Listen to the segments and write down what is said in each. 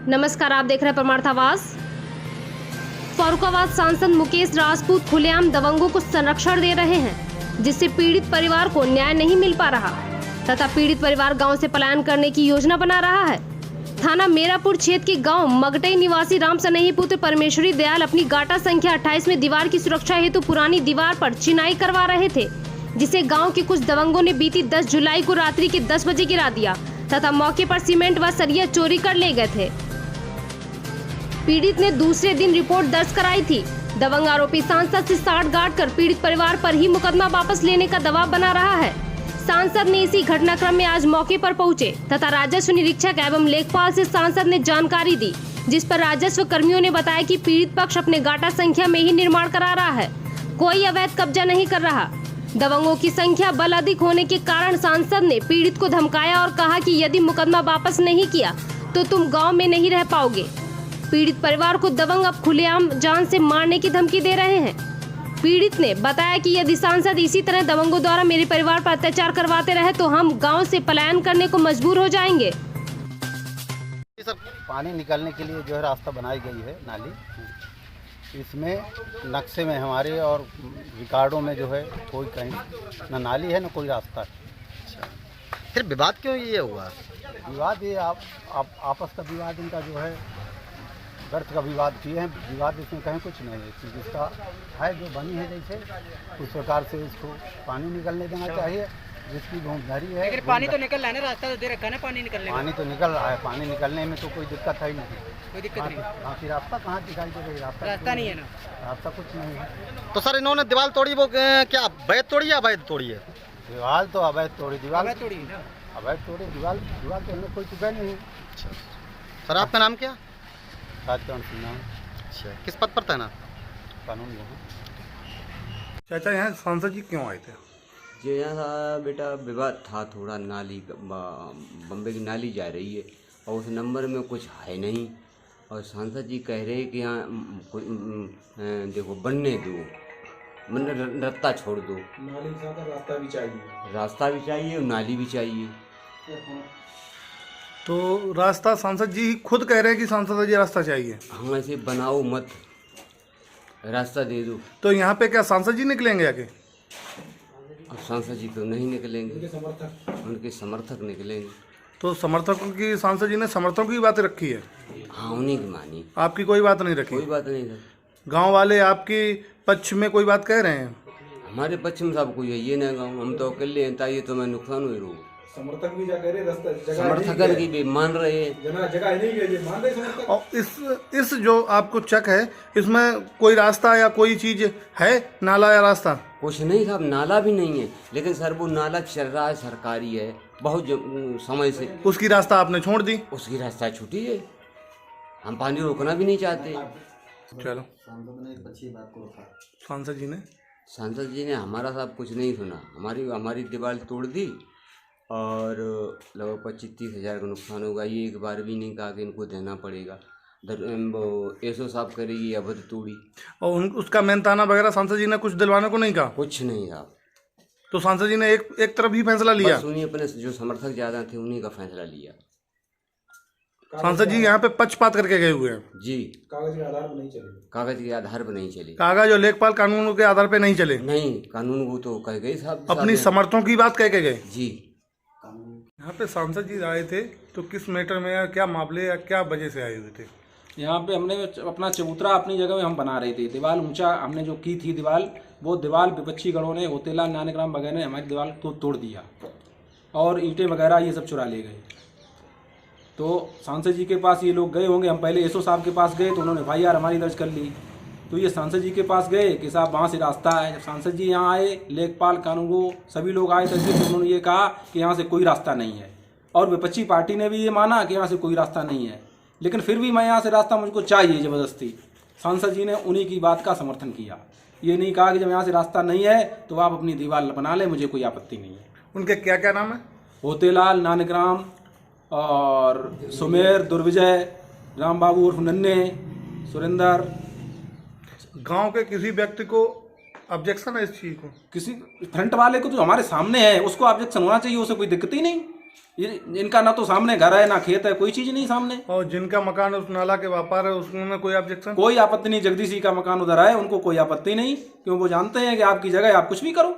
नमस्कार, आप देख रहे हैं परमार्थावास। फर्रुखाबाद सांसद मुकेश राजपूत खुलेआम दबंगों को संरक्षण दे रहे हैं, जिससे पीड़ित परिवार को न्याय नहीं मिल पा रहा तथा पीड़ित परिवार गांव से पलायन करने की योजना बना रहा है। थाना मेरापुर क्षेत्र के गांव मगटई निवासी राम सनेही पुत्र परमेश्वरी दयाल अपनी गाटा संख्या 28 में दीवार की सुरक्षा हेतु पुरानी दीवार पर चिनाई करवा रहे थे, जिसे गांव के कुछ दबंगों ने बीती 10 जुलाई को रात्रि के 10 बजे गिरा दिया तथा मौके पर सीमेंट व सरिया चोरी कर ले गए थे। पीड़ित ने दूसरे दिन रिपोर्ट दर्ज कराई थी। दबंग आरोपी सांसद से साठगांठ कर पीड़ित परिवार पर ही मुकदमा वापस लेने का दबाव बना रहा है। सांसद ने इसी घटनाक्रम में आज मौके पर पहुंचे तथा राजस्व निरीक्षक एवं लेखपाल से सांसद ने जानकारी दी, जिस पर राजस्व कर्मियों ने बताया कि पीड़ित पक्ष अपने गाटा संख्या में ही निर्माण करा रहा है, कोई अवैध कब्जा नहीं कर रहा। दबंगों की संख्या बल अधिक होने के कारण सांसद ने पीड़ित को धमकाया और कहा कि यदि मुकदमा वापस नहीं किया तो तुम गाँव में नहीं रह पाओगे। पीड़ित परिवार को दबंग अब खुलेआम जान से मारने की धमकी दे रहे हैं। पीड़ित ने बताया कि यदि सांसद इसी तरह दबंगों द्वारा मेरे परिवार पर अत्याचार करवाते रहे तो हम गांव से पलायन करने को मजबूर हो जाएंगे। सर, पानी निकलने के लिए जो है रास्ता बनाई गई है नाली, इसमें नक्शे में हमारे और रिकॉर्डों में जो है कोई कहीं न नाली है न कोई रास्ता है। फिर विवाद क्यों ये हुआ? विवाद ये आपस का विवाद इनका जो है गर्थ का विवाद किए हैं। विवाद इसमें कहीं कुछ नहीं है, जिसका है जो बनी है जैसे उस प्रकार से इसको पानी निकलने देना चाहिए। जिसकी भूमधरी है लेकिन पानी तो निकल रहा है ना, रास्ता तो दे रखा है ना पानी निकलने में। पानी तो निकल रहा है, पानी निकलने में तो कोई दिक्कत है ही नहीं। कोई दिक्कत नहीं। बाकी रास्ता कहाँ दिखाई दे रही? रास्ता नहीं है ना, रास्ता कुछ नहीं है। तो सर इन्होंने दीवार तोड़ी, वो क्या अवैध तोड़ी या अवैध तोड़ी है? दीवार तो अवैध तोड़ी, दीवार तोड़ी ना, अवैध तोड़ी, दीवार तो हमें कोई चुका नहीं है। सर आपका नाम क्या? राजकरण सिंह नाम। अच्छा, किस पद पर था ना? कानून में है। चाचा, यहाँ सांसद जी क्यों आए थे? जो यहाँ बेटा विवाद था थोड़ा, नाली बम्बे की नाली जा रही है और उस नंबर में कुछ है नहीं, और सांसद जी कह रहे कि यहाँ देखो बनने दो, मतलब रास्ता छोड़ दो। नाली के साथ रास्ता भी चाहिए, रास्ता भी चाहिए और नाली भी चाहिए। तो रास्ता सांसद जी खुद कह रहे हैं कि सांसद जी रास्ता चाहिए। हम ऐसे बनाओ मत, रास्ता दे दो। तो यहाँ पे क्या सांसद जी निकलेंगे आगे? अब सांसद जी तो नहीं निकलेंगे, उनके समर्थक निकलेंगे। तो समर्थकों की सांसद जी ने समर्थकों की बात रखी है? हाँ, उन्हीं की मानी, आपकी कोई बात नहीं रखी? कोई बात नहीं है। गांव वाले आपकी पक्ष में कोई बात कह रहे हैं? हमारे पक्ष में सब कोई है ये ना, गाँव हम तो अकेले हैं, ताइए तो मैं नुकसान हुई रो। समर्थक भी जा कह रहे रास्ता समर्थक की भी मान रहे हैं, जगह नहीं है, मान रहे समर्थक। और इस जो आपको चक है, इसमें कोई रास्ता या कोई चीज है, नाला या रास्ता? कुछ नहीं साहब, नाला भी नहीं है, लेकिन सर वो नाला चल रहा है, सरकारी है बहुत समय से। उसकी रास्ता आपने छोड़ दी? उसकी रास्ता छूटी है, हम पानी रोकना भी नहीं चाहते। चलो, सांसद जी ने हमारा साहब कुछ नहीं सुना, हमारी दीवार तोड़ दी और लगभग 25-30 हज़ार का नुकसान होगा। ये एक बार भी नहीं कहा कि इनको देना पड़ेगा। एसओ साहब करेगी अवध तोड़ी, और उसका मेहनताना वगैरह सांसद जी ने कुछ दिलवाने को नहीं कहा? कुछ नहीं साहब। तो सांसद जी ने एक तरफ ही फैसला लिया? उन्हीं अपने जो समर्थक ज़्यादा थे उन्हीं का फैसला लिया। सांसद जी यहाँ पे पक्षपात करके गए हुए हैं जी। कागज के आधार पर नहीं चले, कागज के आधार पर नहीं चले। कागज और लेखपाल कानूनों के आधार पे नहीं चले? नहीं, कानून वो तो कह गए साहब, अपनी समर्थों की बात कह के गए जी। यहाँ पे सांसद जी आए थे तो किस मैटर में या क्या मामले या क्या वजह से आए हुए थे? यहाँ पे हमने अपना चबूतरा अपनी जगह में हम बना रहे थे। दीवार ऊंचा हमने जो की थी दीवार, वो दीवार विपक्षी गणों ने, होतेलाल नानकराम वगैरह ने हमारी दीवार को तोड़ दिया और ईंटें वगैरह ये सब चुरा ले गए। तो सांसद जी के पास ये लोग गए होंगे, हम पहले एसओ साहब के पास गए तो उन्होंने FIR हमारी दर्ज कर ली। तो ये सांसद जी के पास गए कि साहब वहाँ से रास्ता है। जब सांसद जी यहाँ आए, लेखपाल कानून सभी लोग आए थे, तो उन्होंने ये कहा कि यहाँ से कोई रास्ता नहीं है, और विपक्षी पार्टी ने भी ये माना कि यहाँ से कोई रास्ता नहीं है, लेकिन फिर भी मैं यहाँ से रास्ता मुझको चाहिए ज़बरदस्ती। सांसद जी ने उन्हीं की बात का समर्थन किया, ये नहीं कहा कि जब यहाँ से रास्ता नहीं है तो आप अपनी दीवार बना लें, मुझे कोई आपत्ति नहीं है। उनके क्या क्या नाम है? होतेलाल नानकराम और सुमेर, दुर्विजय, राम बाबू उर्फ नन्हे, सुरेंद्र। गांव के किसी व्यक्ति को ऑब्जेक्शन है इस चीज को? किसी फ्रंट वाले को जो हमारे सामने है उसको ऑब्जेक्शन होना चाहिए, उसे कोई दिक्कत ही नहीं। इनका ना तो सामने घर है ना खेत है, कोई चीज नहीं सामने। और जिनका मकान उस नाला के व्यापार है उसमें कोई ऑब्जेक्शन? कोई आपत्ति नहीं, जगदीश जी का मकान उधर है, उनको कोई आपत्ति नहीं, क्यों वो जानते हैं कि आपकी जगह आप कुछ भी करो।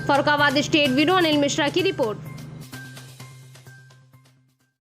फरुखाबाद स्टेट ब्यूरो अनिल मिश्रा की रिपोर्ट।